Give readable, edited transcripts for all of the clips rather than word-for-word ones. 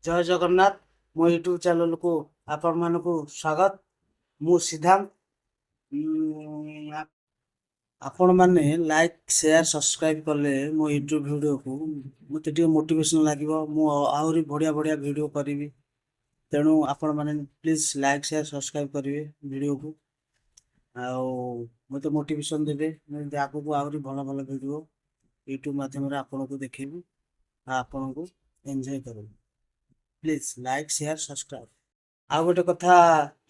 जय जगन्नाथ मो YouTube channel को आपण मानक स्वागत। मु सिद्धांत आपण मैंने लाइक शेयर सब्सक्राइब कले मो यूट्यूब वीडियो को मत मोटिवेशन लगे मु आहरी बढ़िया बढ़िया वीडियो करी। तेणु आपण मैंने प्लीज लाइक शेयर सब्सक्राइब करेंगे वीडियो को मत मोटिवेशन देवे आगू आहरी भल भल वीडियो यूट्यूब माध्यम आपन को देखेबी आपन को एंजॉय करेंगे। Please like share subscribe. आ गोटे कथा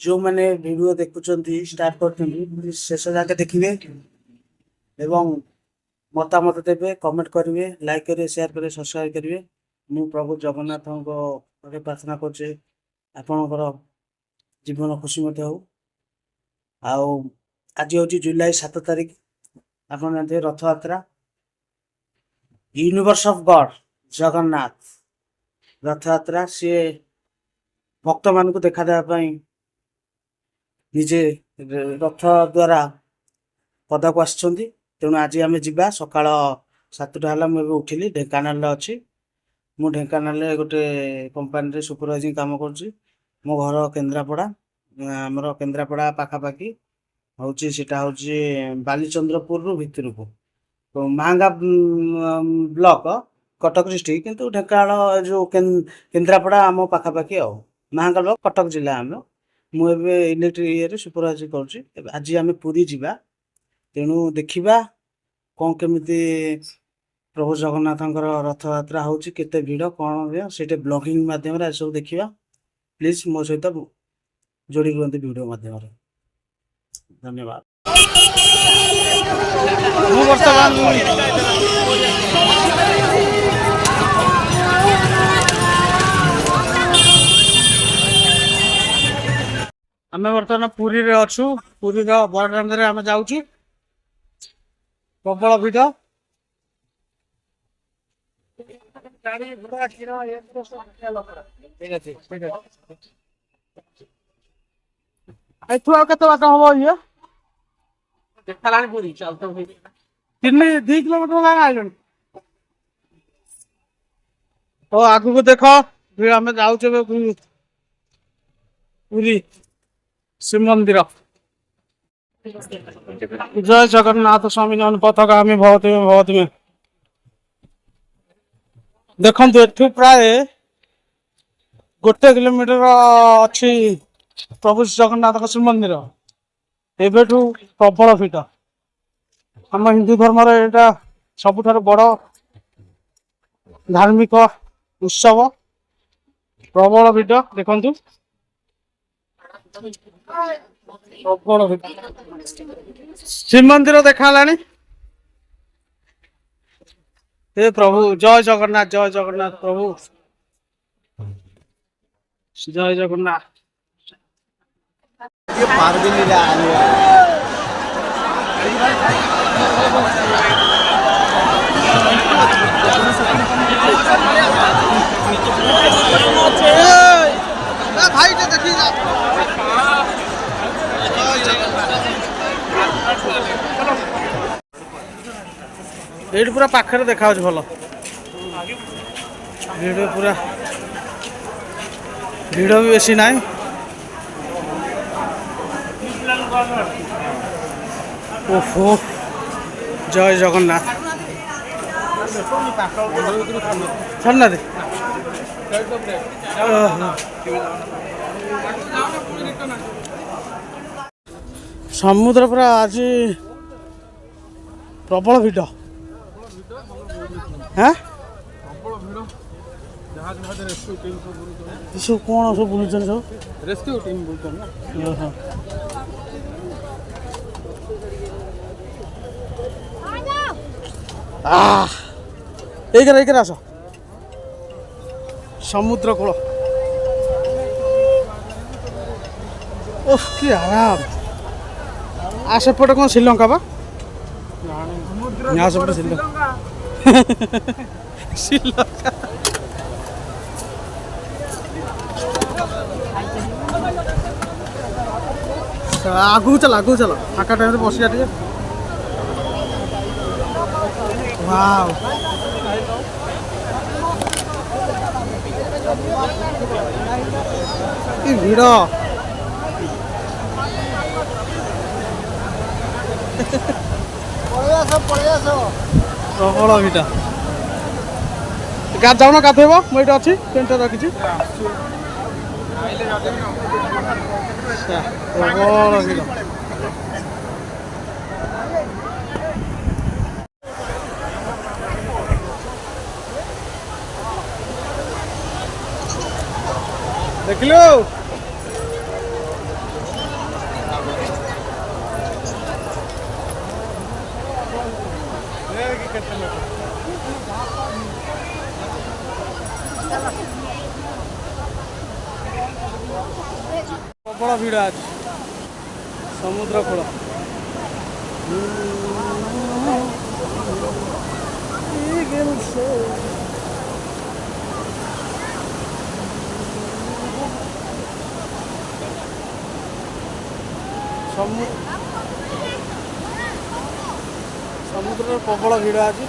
जो मैंने वीडियो देखुंट स्टार्ट कर शेष जाके देखिए एवं मतामत देवे कमेंट करेंगे लाइक करेंगे शेयर करेंगे सब्सक्राइब करेंगे। मु प्रभु जगन्नाथ प्रार्थना कर जीवन खुशी मत हो। आज हूँ जुलाई 7 तारिख आप जानते रथ यात्रा यूनिवर्स ऑफ गॉड जगन्नाथ रथ यात्रा सी भक्त मान को देखा देवाई निजे रथ द्वारा पदा को आसुँच। तेणु आज आम जा सकाल 7टा है मुझे उठिली ढेंकानाल अच्छी मु ढेंकानाल गोटे कंपानी सुपरवाइजिंग काम कर मो घर केन्द्रापड़ा आमर केन्द्रापड़ा पाखापाखि हूँ सीटा हूँ बालीचंद्रपुर भितर को महांगा ब्लॉक कटक डिस्ट्रिक्ट किंतु ढेंकानाल जो केन्द्रापड़ा आम पाखापाखि आ महांगा ब्लॉक कटक जिला आम मुझे इलेक्ट्रिक ये सुपरवाइजिंग कर। आज आम पुरी जा तेणु देखा कौन केमिति प्रभु जगन्नाथ रथ यात्रा हूँ केते भीड़ कौन से ब्लॉगिंग माध्यम सब देखा। प्लीज मो सहित जोड़ी रुहत वीडियो माध्यम। धन्यवाद। आम बर्तमान पुरी रे अच्छु पुरी बड़दान आम जाऊँ प्रबल भिड़ एठू केते बाट हम ये 2 किलोमीटर आइल तो आगु को देख आम जाऊँ पुरी शिव मंदिर। जय जगन्नाथ स्वामी पताका आम भवती में भवती में देखु एठू प्राय 1 किलोमीटर अच्छी प्रभु जगन्नाथ शिव मंदिर एवं प्रबल भिड़ आम हिंदू धर्म यहाँ सबुठ बड़ धार्मिक उत्सव प्रबल भिड़ देखु शिव मंदिर देखा हे प्रभु जय जगन्नाथ प्रभु जय जगन्नाथ। ये पूरा पाखे देखा भल भिड़ पूरा भिड़ भी बेसी ना। ओहो जय जगन्नाथ छाड़ना दे समुद्र पूरा आज प्रबल भिड़ हाँ सब कौन सब बुलून सब रेस्क्यू टीम एक आस समुद्र कूल ओह कि आराम आ सेपटे कौन श्रीलंका बा सेपटे श्रीलंका श्रीलंका आगू चल फाका टाइम बसिया टे वाव କି ଭିଡ଼ ପ୍ରବଳ ଭିଡ଼। ଯାଉନ ଗାଧୋଇବ, ମୁଁ ଏଇଠି ଅଛି ଟେଣ୍ଟ ରଖିଛି। ପ୍ରବଳ ଭିଡ଼। ଦେଖିଲୁ ପ୍ରବଳ ଭିଡ଼ ଅଛି ସମୁଦ୍ର କୂଳ। ସମୁଦ୍ରରେ ପ୍ରବଳ ଭିଡ଼ ଅଛି।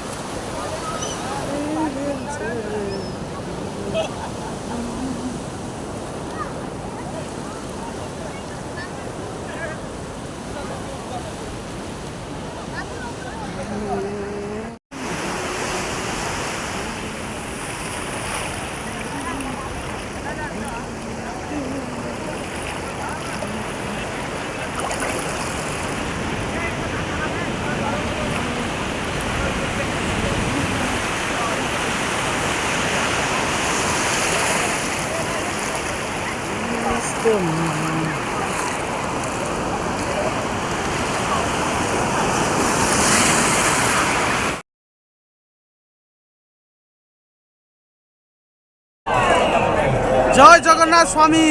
জয় জগন্নাথ স্বামী।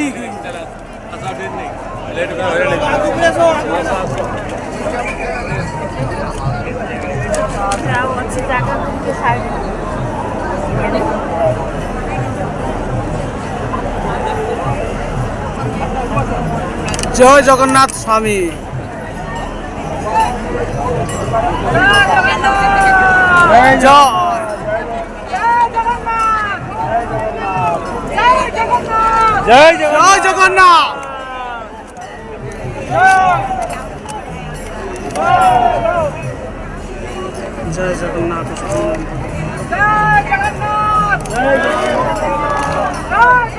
জয় জগন্নাথ স্বামী। জয় জগন্নাথ। জয় জগন্নাথ। জয় জগন্নাথ।